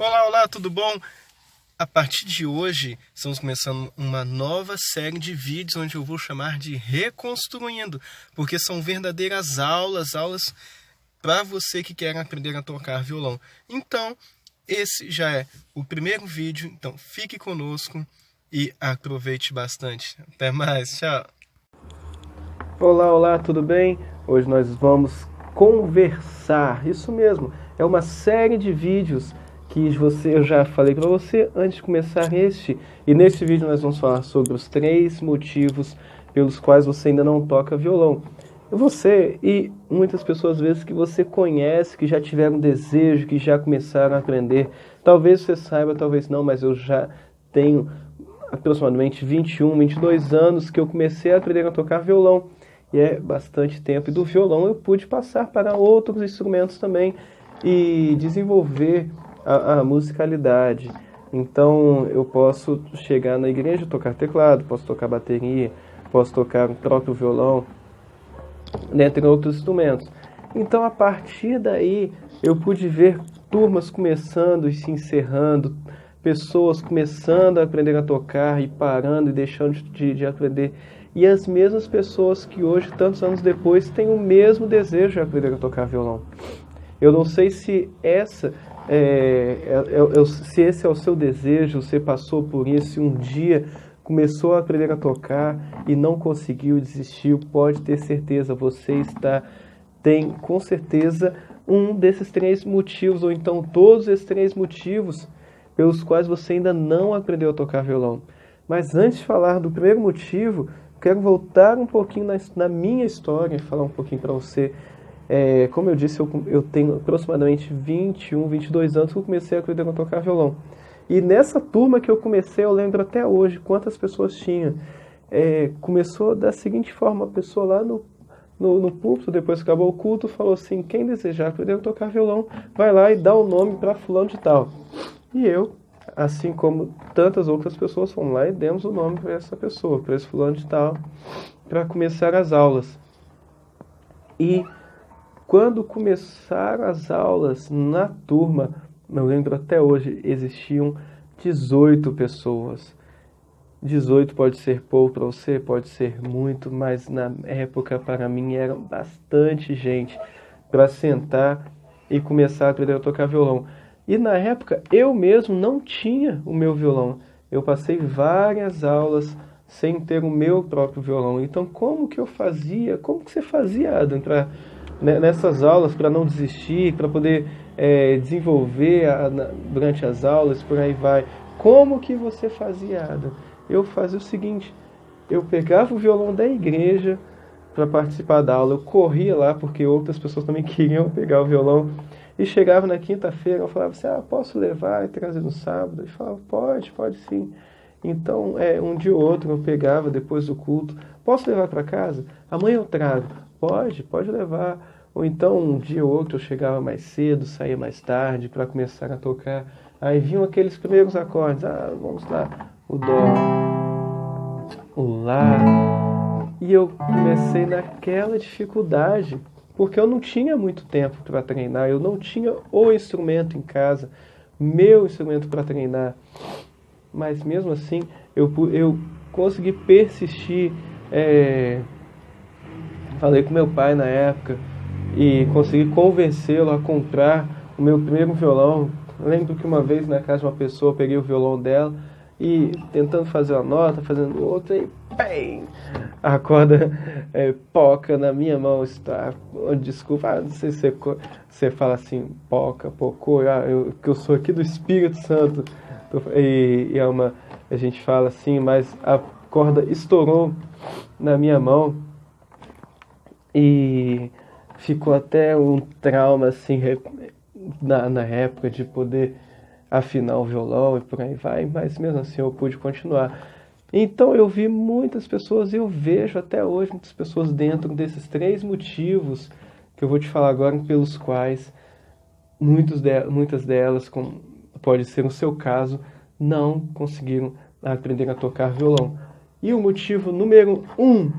Olá, olá, tudo bom? A partir de hoje, estamos começando uma nova série de vídeos onde eu vou chamar de Reconstruindo, porque são verdadeiras aulas para você que quer aprender a tocar violão. Então, esse já é o primeiro vídeo, então fique conosco e aproveite bastante. Até mais, tchau! Olá, olá, tudo bem? Hoje nós vamos conversar, isso mesmo, é uma série de vídeos que eu já falei para você antes de começar este, e nesse vídeo nós vamos falar sobre os 3 motivos pelos quais você ainda não toca violão. Você e muitas pessoas às vezes que você conhece, que já tiveram desejo, que já começaram a aprender, talvez você saiba, talvez não, mas eu já tenho aproximadamente 21, 22 anos que eu comecei a aprender a tocar violão, e é bastante tempo, e do violão eu pude passar para outros instrumentos também e desenvolver a musicalidade. Então eu posso chegar na igreja e tocar teclado, posso tocar bateria, posso tocar o próprio violão, dentre outros instrumentos. Então a partir daí eu pude ver turmas começando e se encerrando, pessoas começando a aprender a tocar e parando e deixando de aprender. E as mesmas pessoas que hoje, tantos anos depois, têm o mesmo desejo de aprender a tocar violão. Eu não sei se se esse é o seu desejo, você passou por isso e um dia começou a aprender a tocar e não conseguiu, desistiu, pode ter certeza, você tem com certeza um desses 3 motivos, ou então todos esses 3 motivos pelos quais você ainda não aprendeu a tocar violão. Mas antes de falar do primeiro motivo, quero voltar um pouquinho na minha história e falar um pouquinho para você. Como eu disse, eu tenho aproximadamente 21, 22 anos que eu comecei a aprender a tocar violão. E nessa turma que eu comecei, eu lembro até hoje quantas pessoas tinha. Começou da seguinte forma, a pessoa lá no púlpito, depois que acabou o culto, falou assim: quem desejar aprender a tocar violão, vai lá e dá o nome para fulano de tal. E eu, assim como tantas outras pessoas, fomos lá e demos o nome para essa pessoa, para esse fulano de tal, para começar as aulas. E quando começaram as aulas na turma, eu lembro até hoje, existiam 18 pessoas. 18 pode ser pouco para você, pode ser muito, mas na época para mim era bastante gente para sentar e começar a aprender a tocar violão. E na época eu mesmo não tinha o meu violão. Eu passei várias aulas sem ter o meu próprio violão. Então como que eu fazia? Como que você fazia, Adam, nessas aulas, para não desistir, para poder desenvolver durante as aulas, por aí vai? Como que você fazia, Adam? Eu fazia o seguinte: eu pegava o violão da igreja para participar da aula, eu corria lá porque outras pessoas também queriam pegar o violão, e chegava na quinta-feira, eu falava assim: posso levar e trazer no sábado? E falava: pode sim. Então, um dia ou outro eu pegava depois do culto: posso levar para casa? Amanhã eu trago. Pode levar. Ou então, um dia ou outro eu chegava mais cedo, saía mais tarde para começar a tocar. Aí vinham aqueles primeiros acordes: vamos lá, o dó, o lá. E eu comecei naquela dificuldade, porque eu não tinha muito tempo para treinar, eu não tinha o instrumento em casa, meu instrumento para treinar. Mas mesmo assim, eu consegui persistir. Falei com meu pai na época e consegui convencê-lo a comprar o meu primeiro violão. Eu lembro que uma vez na casa de uma pessoa eu peguei o violão dela e tentando fazer uma nota, fazendo outra, e bem, a corda poca na minha mão. Desculpa, não sei se você fala assim, poca, pocou, que eu sou aqui do Espírito Santo, e a gente fala assim, mas a corda estourou na minha mão e ficou até um trauma assim na época de poder afinar o violão e por aí vai, mas mesmo assim eu pude continuar. Então eu vi muitas pessoas, e eu vejo até hoje muitas pessoas dentro desses 3 motivos que eu vou te falar agora, pelos quais muitas delas, como pode ser no seu caso, não conseguiram aprender a tocar violão. E o motivo número 1,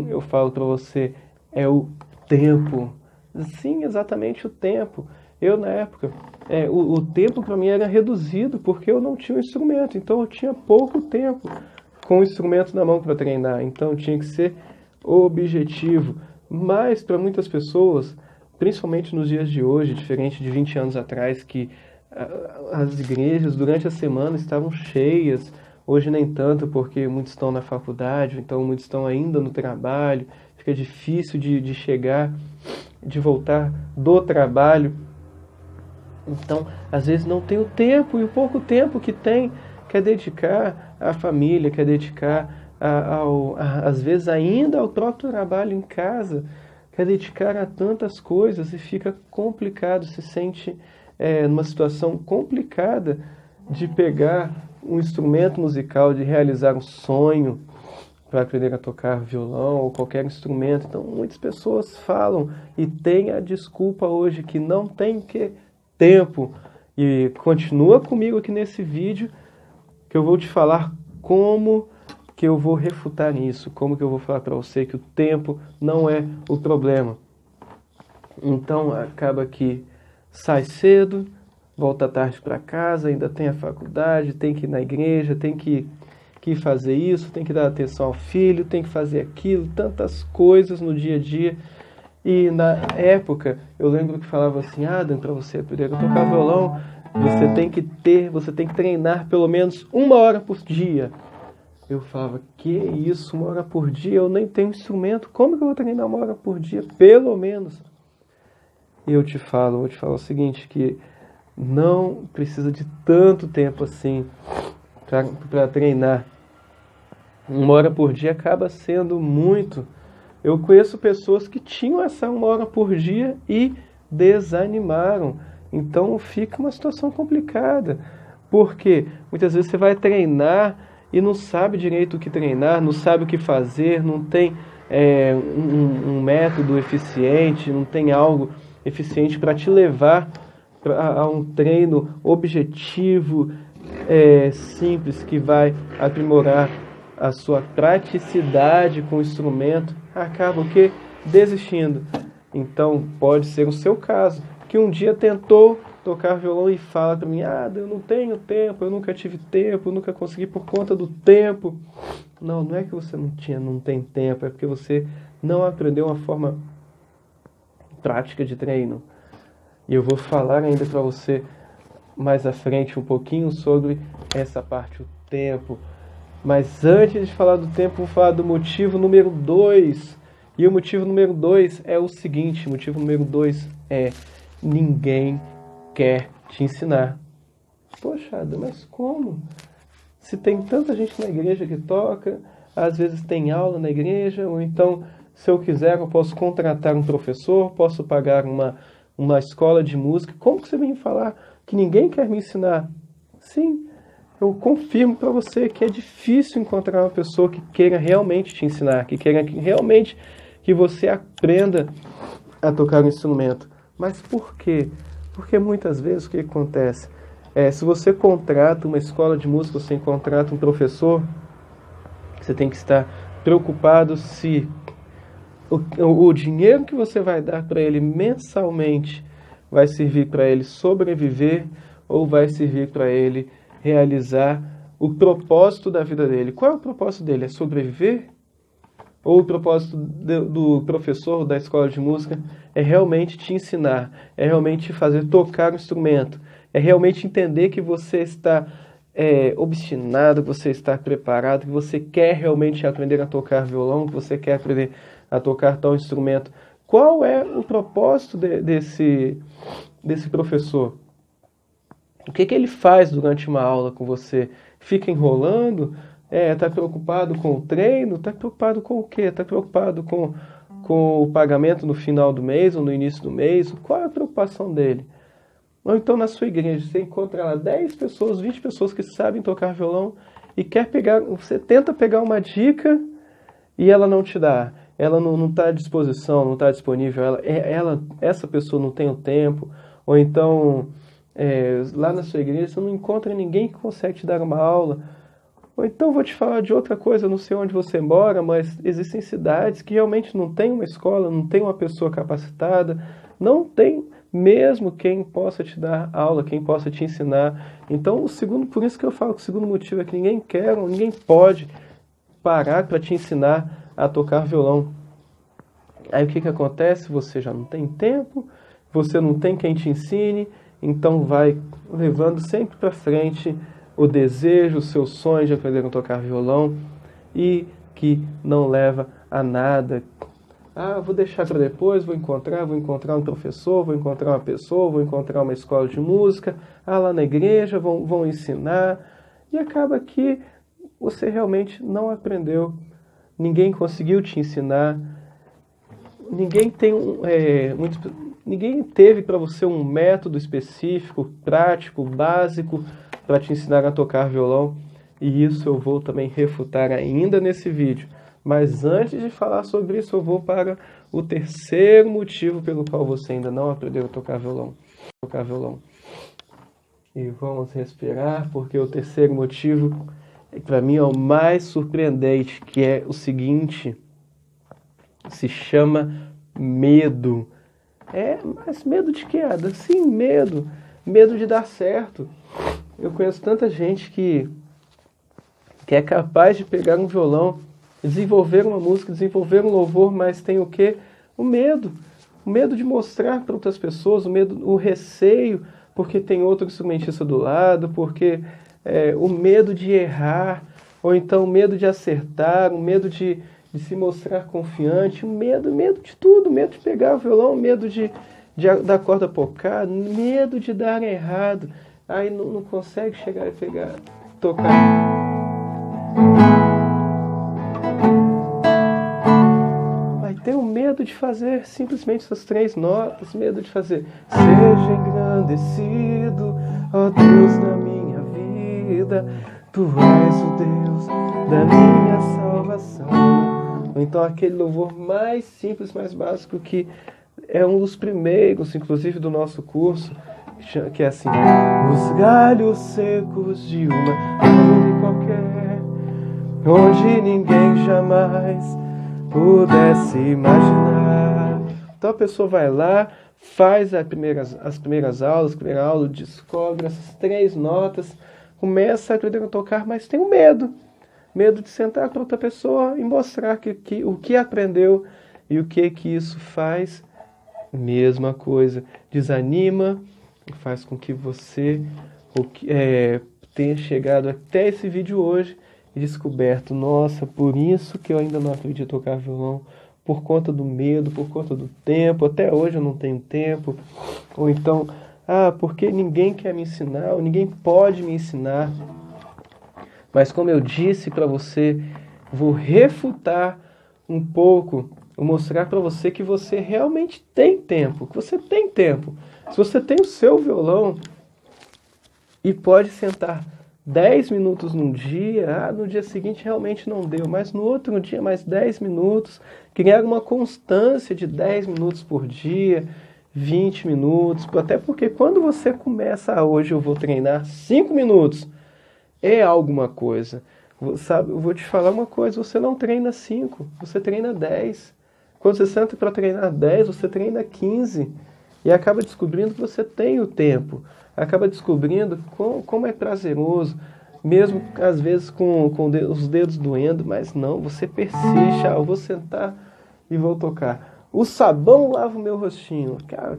eu falo para você, é o tempo. Sim, exatamente o tempo. Eu, na época, o tempo para mim era reduzido porque eu não tinha um instrumento. Então, eu tinha pouco tempo com o instrumento na mão para treinar. Então, tinha que ser objetivo. Mas, para muitas pessoas, principalmente nos dias de hoje, diferente de 20 anos atrás, que as igrejas durante a semana estavam cheias, hoje nem tanto, porque muitos estão na faculdade, então muitos estão ainda no trabalho, fica difícil de chegar, de voltar do trabalho. Então, às vezes não tem o tempo, e o pouco tempo que tem, quer dedicar à família, quer dedicar às vezes ainda ao próprio trabalho em casa, quer dedicar a tantas coisas e fica complicado, se sente numa situação complicada de pegar um instrumento musical, de realizar um sonho para aprender a tocar violão ou qualquer instrumento. Então, muitas pessoas falam e tem a desculpa hoje que não tem tempo. E continua comigo aqui nesse vídeo que eu vou te falar como que eu vou refutar isso, como que eu vou falar para você que o tempo não é o problema. Então, acaba que sai cedo, volta tarde para casa, ainda tem a faculdade, tem que ir na igreja, tem que fazer isso, tem que dar atenção ao filho, tem que fazer aquilo, tantas coisas no dia a dia. E na época, eu lembro que falava assim, Adam, para você aprender a tocar violão, você tem que treinar pelo menos 1 hora por dia. Eu falava, que isso, 1 hora por dia? Eu nem tenho instrumento, como que eu vou treinar 1 hora por dia, pelo menos? E eu vou te falar o seguinte, que não precisa de tanto tempo assim para treinar. 1 hora por dia acaba sendo muito. Eu conheço pessoas que tinham essa 1 hora por dia e desanimaram. Então fica uma situação complicada. Porque muitas vezes você vai treinar e não sabe direito o que treinar, não sabe o que fazer, não tem um método eficiente, não tem algo eficiente para te levar a um treino objetivo, simples, que vai aprimorar a sua praticidade com o instrumento, acaba o quê? Desistindo. Então, pode ser o seu caso, que um dia tentou tocar violão e fala para mim, eu não tenho tempo, eu nunca tive tempo, eu nunca consegui por conta do tempo. Não é que você não tem tempo, é porque você não aprendeu uma forma prática de treino. E eu vou falar ainda para você mais à frente um pouquinho sobre essa parte, o tempo. Mas antes de falar do tempo, vou falar do motivo número 2. E o motivo número 2 é o seguinte, o motivo número 2 é ninguém quer te ensinar. Poxa, Adam, mas como? Se tem tanta gente na igreja que toca, às vezes tem aula na igreja, ou então, se eu quiser, eu posso contratar um professor, posso pagar uma escola de música. Como que você vem falar que ninguém quer me ensinar? Sim, eu confirmo para você que é difícil encontrar uma pessoa que queira realmente te ensinar, que queira realmente que você aprenda a tocar um instrumento. Mas por quê? Porque muitas vezes o que acontece? Se você contrata uma escola de música, você contrata um professor, você tem que estar preocupado se o dinheiro que você vai dar para ele mensalmente vai servir para ele sobreviver ou vai servir para ele realizar o propósito da vida dele. Qual é o propósito dele? É sobreviver? Ou o propósito do professor da escola de música é realmente te ensinar, é realmente te fazer tocar o instrumento, é realmente entender que você está obstinado, que você está preparado, que você quer realmente aprender a tocar violão, que você quer aprender a tocar tal instrumento. Qual é o propósito desse professor? O que ele faz durante uma aula com você? Fica enrolando? Está preocupado com o treino? Está preocupado com o quê? Está preocupado com o pagamento no final do mês ou no início do mês? Qual é a preocupação dele? Ou então na sua igreja, você encontra lá 10 pessoas, 20 pessoas que sabem tocar violão e você tenta pegar uma dica e ela não te dá. Ela não está à disposição, não está disponível. Essa pessoa não tem o tempo. Ou então, lá na sua igreja, você não encontra ninguém que consegue te dar uma aula. Ou então, vou te falar de outra coisa, não sei onde você mora, mas existem cidades que realmente não tem uma escola, não tem uma pessoa capacitada, não tem mesmo quem possa te dar aula, quem possa te ensinar. Então, por isso que eu falo que o segundo motivo é que ninguém quer ou ninguém pode parar para te ensinar a tocar violão. Aí o que acontece? Você já não tem tempo, você não tem quem te ensine, então vai levando sempre para frente o desejo, o seu sonho de aprender a tocar violão e que não leva a nada. Vou deixar para depois, vou encontrar um professor, vou encontrar uma pessoa, vou encontrar uma escola de música, lá na igreja vão ensinar, e acaba que você realmente não aprendeu, ninguém conseguiu te ensinar, ninguém teve para você um método específico, prático, básico, para te ensinar a tocar violão, e isso eu vou também refutar ainda nesse vídeo. Mas antes de falar sobre isso, eu vou para o terceiro motivo pelo qual você ainda não aprendeu a tocar violão. E vamos respirar, porque o terceiro motivo, para mim, é o mais surpreendente, que é o seguinte: se chama medo. Mas medo de quê? Sim, medo. Medo de dar certo. Eu conheço tanta gente que é capaz de pegar um violão, desenvolver uma música, desenvolver um louvor, mas tem o quê? O medo. O medo de mostrar para outras pessoas, o receio, porque tem outro instrumentista do lado, porque o medo de errar, ou então o medo de acertar, o medo de se mostrar confiante, o medo de tudo, medo de pegar o violão, medo da corda pocada, medo de dar errado. Aí não consegue chegar e tocar. Tem o medo de fazer simplesmente essas 3 notas, medo de fazer: seja engrandecido, ó Deus, na minha vida, tu és o Deus da minha salvação. Ou então aquele louvor mais simples, mais básico, que é um dos primeiros, inclusive, do nosso curso, que é assim: os galhos secos de uma árvore qualquer, onde ninguém jamais pudesse imaginar. Então a pessoa vai lá, faz as primeiras aulas, a primeira aula, descobre essas 3 notas, começa a aprender a tocar, mas tem um medo de sentar com outra pessoa e mostrar o que aprendeu e o que isso faz. Mesma coisa, desanima, faz com que você tenha chegado até esse vídeo hoje e descoberto: nossa, por isso que eu ainda não aprendi a tocar violão, por conta do medo, por conta do tempo, até hoje eu não tenho tempo. Ou então, porque ninguém quer me ensinar, ou ninguém pode me ensinar. Mas como eu disse para você, vou refutar um pouco, vou mostrar para você que você realmente tem tempo, que você tem tempo. Se você tem o seu violão e pode sentar 10 minutos num dia, no dia seguinte realmente não deu, mas no outro dia mais 10 minutos, criar uma constância de 10 minutos por dia, 20 minutos, até porque quando você começa, hoje eu vou treinar 5 minutos, é alguma coisa. Sabe, eu vou te falar uma coisa: você não treina 5, você treina 10. Quando você senta para treinar 10, você treina 15 e acaba descobrindo que você tem o tempo. Acaba descobrindo como é prazeroso, mesmo às vezes com os dedos doendo, mas não, você persiste. Eu vou sentar e vou tocar. O sabão lava o meu rostinho. Cara,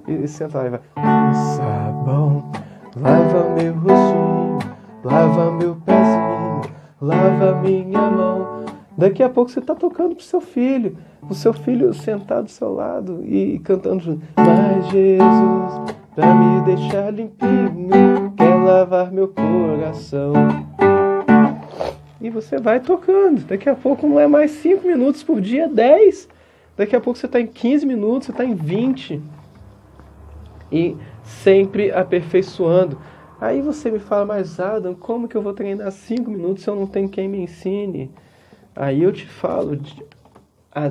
e senta lá e vai: o sabão lava meu rostinho, lava meu pezinho, lava minha mão. Daqui a pouco você está tocando pro seu filho, o seu filho sentado do seu lado e cantando junto: mas Jesus, pra me deixar limpinho, quer lavar meu coração. E você vai tocando. Daqui a pouco não é mais 5 minutos por dia, 10. Daqui a pouco você está em 15 minutos, você está em 20. E sempre aperfeiçoando. Aí você me fala: mas Adam, como que eu vou treinar 5 minutos se eu não tenho quem me ensine? Aí eu te falo,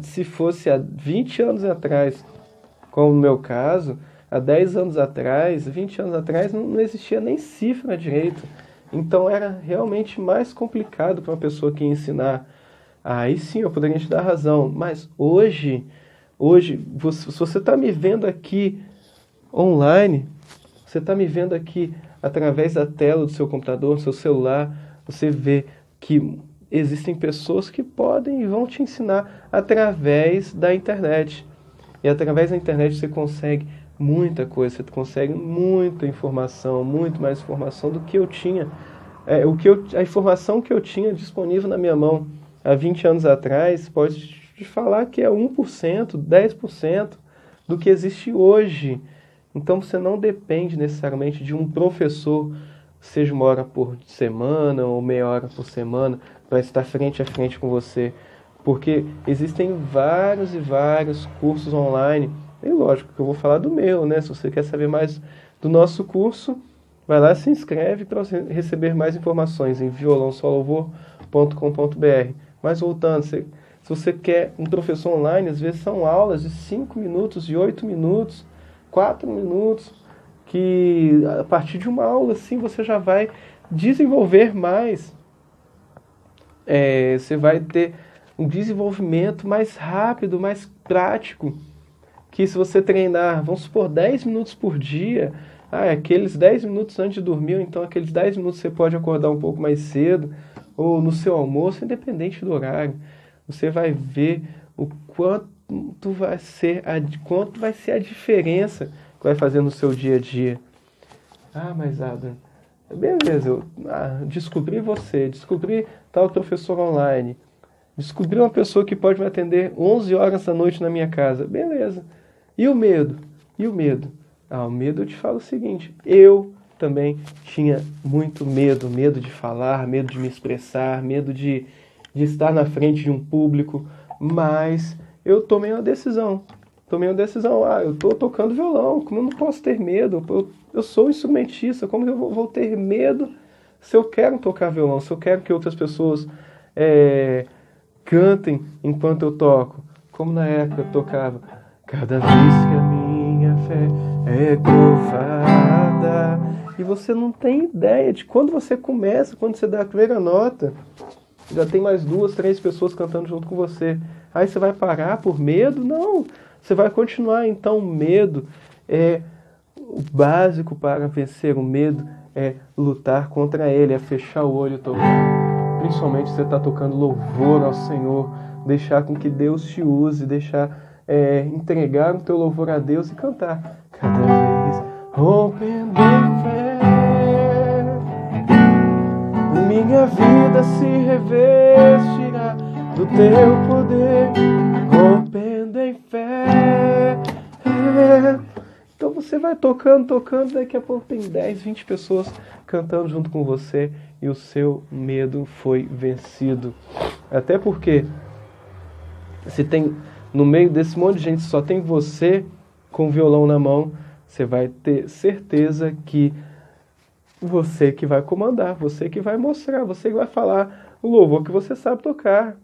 se fosse há 20 anos atrás, como no meu caso, há 10 anos atrás, 20 anos atrás, não existia nem cifra direito. Então era realmente mais complicado para uma pessoa que ensinar. Aí sim, eu poderia te dar razão. Mas hoje se você está me vendo aqui online, você está me vendo aqui através da tela do seu computador, do seu celular, você vê que existem pessoas que podem e vão te ensinar através da internet. E através da internet você consegue muita coisa, você consegue muita informação, muito mais informação do que eu tinha. A informação que eu tinha disponível na minha mão há 20 anos atrás, pode te falar que é 1%, 10% do que existe hoje. Então você não depende necessariamente de um professor, seja 1 hora por semana ou meia hora por semana, para estar frente a frente com você. Porque existem vários e vários cursos online. E lógico que eu vou falar do meu, né? Se você quer saber mais do nosso curso, vai lá e se inscreve para receber mais informações em violãosolouvor.com.br. Mas voltando, se você quer um professor online, às vezes são aulas de 5 minutos, de 8 minutos, 4 minutos, que a partir de uma aula assim você já vai desenvolver mais. Você vai ter um desenvolvimento mais rápido, mais prático, que se você treinar, vamos supor, 10 minutos por dia, aqueles 10 minutos antes de dormir, então aqueles 10 minutos você pode acordar um pouco mais cedo, ou no seu almoço, independente do horário, você vai ver o quanto vai ser a diferença que vai fazer no seu dia a dia. Mas Adam, beleza, eu descobri você, descobri tal professor online, descobri uma pessoa que pode me atender 11 horas da noite na minha casa, beleza. E o medo? E o medo? O medo, eu te falo o seguinte, eu também tinha muito medo de falar, medo de me expressar, medo de estar na frente de um público, mas eu tomei uma decisão. Eu estou tocando violão, como eu não posso ter medo? Eu sou instrumentista, como eu vou ter medo se eu quero tocar violão, se eu quero que outras pessoas cantem enquanto eu toco? Como na época eu tocava, cada vez que a minha fé é provada. E você não tem ideia de quando você começa, quando você dá a primeira nota, já tem mais 2, 3 pessoas cantando junto com você. Aí você vai parar por medo? Não, você vai continuar. Então o medo é o básico para vencer o medo, é lutar contra ele, é fechar o olho e tocar. Principalmente se você está tocando louvor ao Senhor, deixar com que Deus te use, entregar o teu louvor a Deus e cantar. Cada vez rompendo em fé, minha vida se revestirá do teu poder, rompendo em fé. Então você vai tocando, daqui a pouco tem 10, 20 pessoas cantando junto com você e o seu medo foi vencido. Até porque se tem no meio desse monte de gente só tem você com o violão na mão, você vai ter certeza que você que vai comandar, você que vai mostrar, você que vai falar o louvor que você sabe tocar.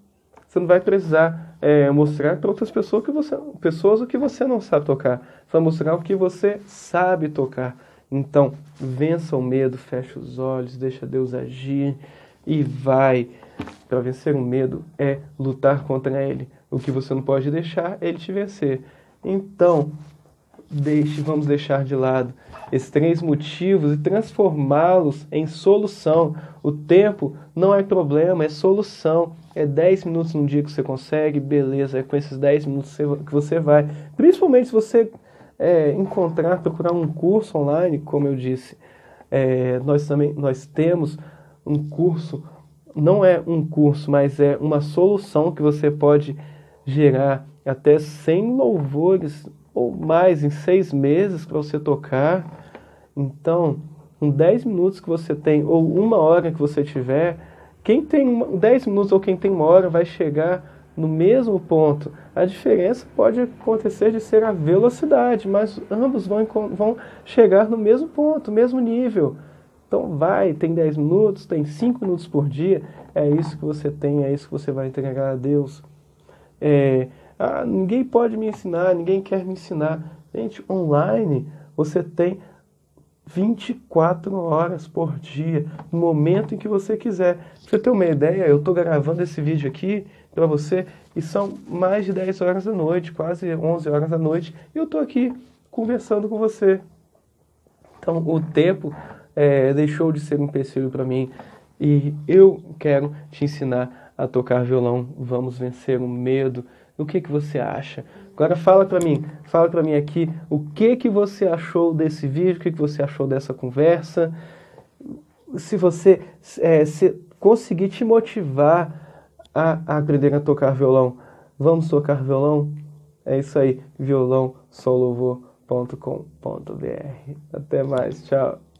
Você não vai precisar mostrar para outras pessoas o que você não sabe tocar. Você vai mostrar o que você sabe tocar. Então, vença o medo, fecha os olhos, deixa Deus agir e vai. Para vencer o medo é lutar contra ele. O que você não pode deixar é ele te vencer. Então, vamos deixar de lado esses 3 motivos e transformá-los em solução. O tempo não é problema, é solução. É 10 minutos num dia que você consegue, beleza, é com esses 10 minutos que você vai. Principalmente se você procurar um curso online, como eu disse. Nós temos um curso, não é um curso, mas é uma solução que você pode gerar até 100 louvores ou mais em 6 meses para você tocar. Então, com 10 minutos que você tem, ou 1 hora que você tiver, quem tem 10 minutos ou quem tem 1 hora vai chegar no mesmo ponto. A diferença pode acontecer de ser a velocidade, mas ambos vão chegar no mesmo ponto, mesmo nível. Então tem 10 minutos, tem 5 minutos por dia, é isso que você tem, é isso que você vai entregar a Deus. Ninguém pode me ensinar, ninguém quer me ensinar. Gente, online você tem 24 horas por dia, no momento em que você quiser. Pra você ter uma ideia, eu estou gravando esse vídeo aqui para você e são mais de 10 horas da noite, quase 11 horas da noite, e eu estou aqui conversando com você. Então, o tempo deixou de ser um empecilho para mim e eu quero te ensinar a tocar violão. Vamos vencer o medo. O que você acha? Agora fala para mim aqui o que você achou desse vídeo, o que você achou dessa conversa. Se você se conseguir te motivar a aprender a tocar violão, vamos tocar violão? É isso aí, violãosolouvor.com.br. Até mais, tchau.